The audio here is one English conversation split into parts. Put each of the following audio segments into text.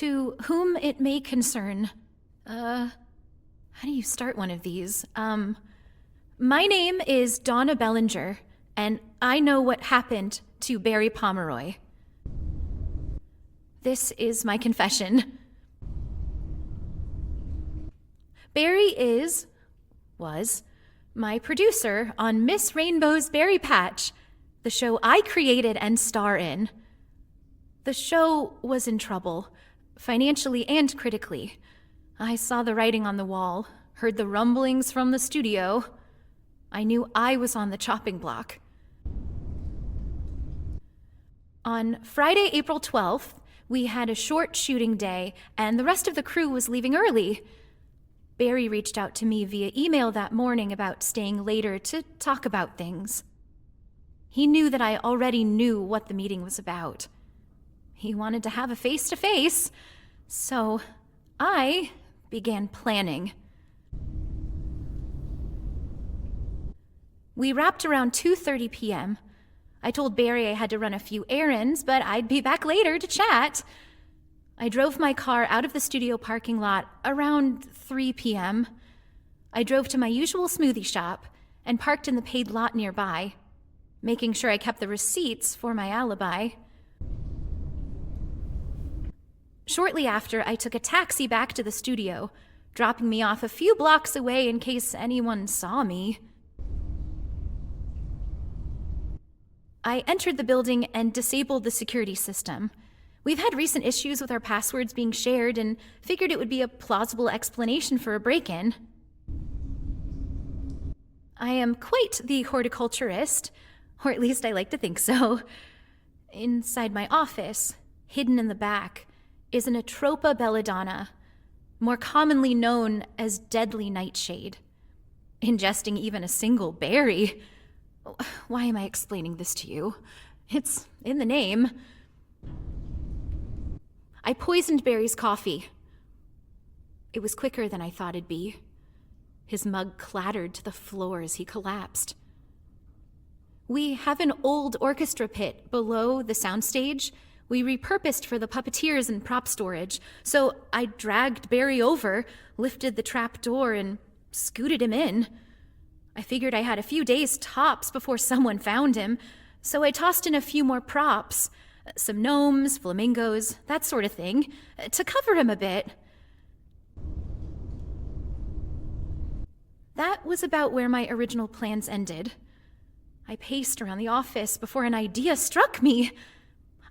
To whom it may concern. How do you start one of these? My name is Donna Bellinger, and I know what happened to Barry Pomeroy. This is my confession. Barry was my producer on Miss Rainbow's Berry Patch, the show I created and star in. The show was in trouble, financially and critically. I saw the writing on the wall, heard the rumblings from the studio. I knew I was on the chopping block. On Friday, April 12th, we had a short shooting day, and the rest of the crew was leaving early. Barry reached out to me via email that morning about staying later to talk about things. He knew that I already knew what the meeting was about. He wanted to have a face-to-face, so I began planning. We wrapped around 2:30 p.m. I told Barry I had to run a few errands, but I'd be back later to chat. I drove my car out of the studio parking lot around 3 p.m. I drove to my usual smoothie shop and parked in the paid lot nearby, making sure I kept the receipts for my alibi. Shortly after, I took a taxi back to the studio, dropping me off a few blocks away in case anyone saw me. I entered the building and disabled the security system. We've had recent issues with our passwords being shared and figured it would be a plausible explanation for a break-in. I am quite the horticulturist, or at least I like to think so. Inside my office, hidden in the back, is an Atropa belladonna, more commonly known as deadly nightshade. Ingesting even a single berry. Why am I explaining this to you? It's in the name. I poisoned Barry's coffee. It was quicker than I thought it'd be. His mug clattered to the floor as he collapsed. We have an old orchestra pit below the soundstage we repurposed for the puppeteers and prop storage, so I dragged Barry over, lifted the trap door, and scooted him in. I figured I had a few days tops before someone found him, so I tossed in a few more props, some gnomes, flamingos, that sort of thing, to cover him a bit. That was about where my original plans ended. I paced around the office before an idea struck me.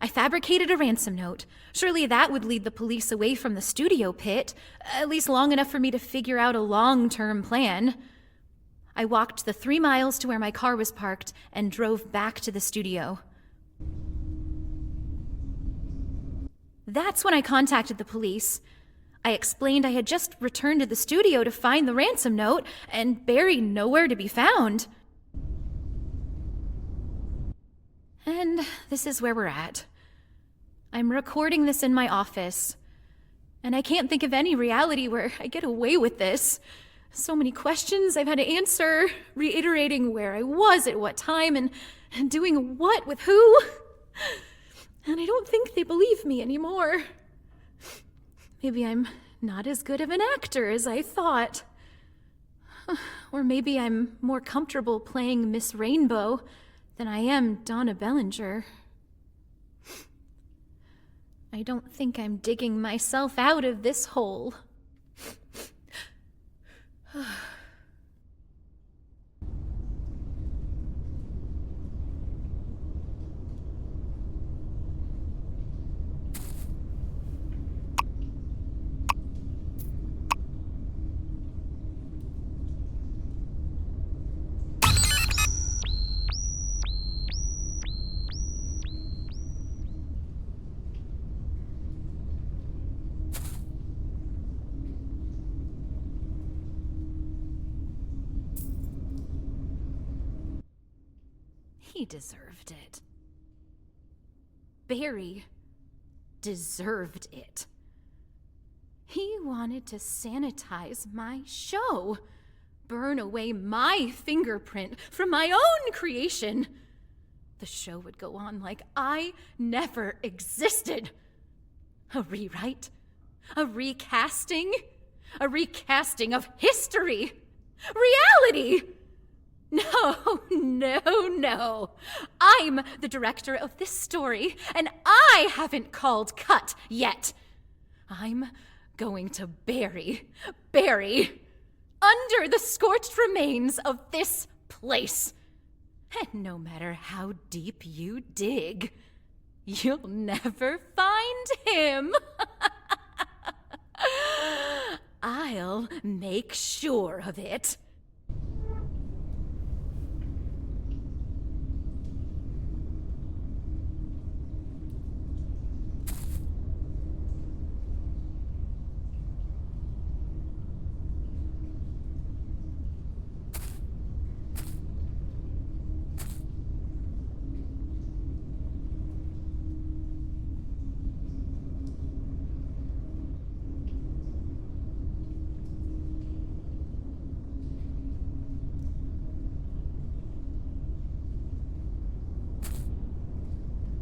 I fabricated a ransom note. Surely that would lead the police away from the studio pit, at least long enough for me to figure out a long-term plan. I walked the 3 miles to where my car was parked and drove back to the studio. That's when I contacted the police. I explained I had just returned to the studio to find the ransom note, and Barry nowhere to be found. And this is where we're at. I'm recording this in my office, and I can't think of any reality where I get away with this. So many questions I've had to answer, reiterating where I was at what time and doing what with who. And I don't think they believe me anymore. Maybe I'm not as good of an actor as I thought. Or maybe I'm more comfortable playing Miss Rainbow than I am Donna Bellinger. I don't think I'm digging myself out of this hole. He deserved it. Barry deserved it. He wanted to sanitize my show, burn away my fingerprint from my own creation. The show would go on like I never existed. A rewrite A recasting? A recasting of history! Reality! No, no, no. I'm the director of this story, and I haven't called cut yet. I'm going to bury under the scorched remains of this place. And no matter how deep you dig, you'll never find him. I'll make sure of it.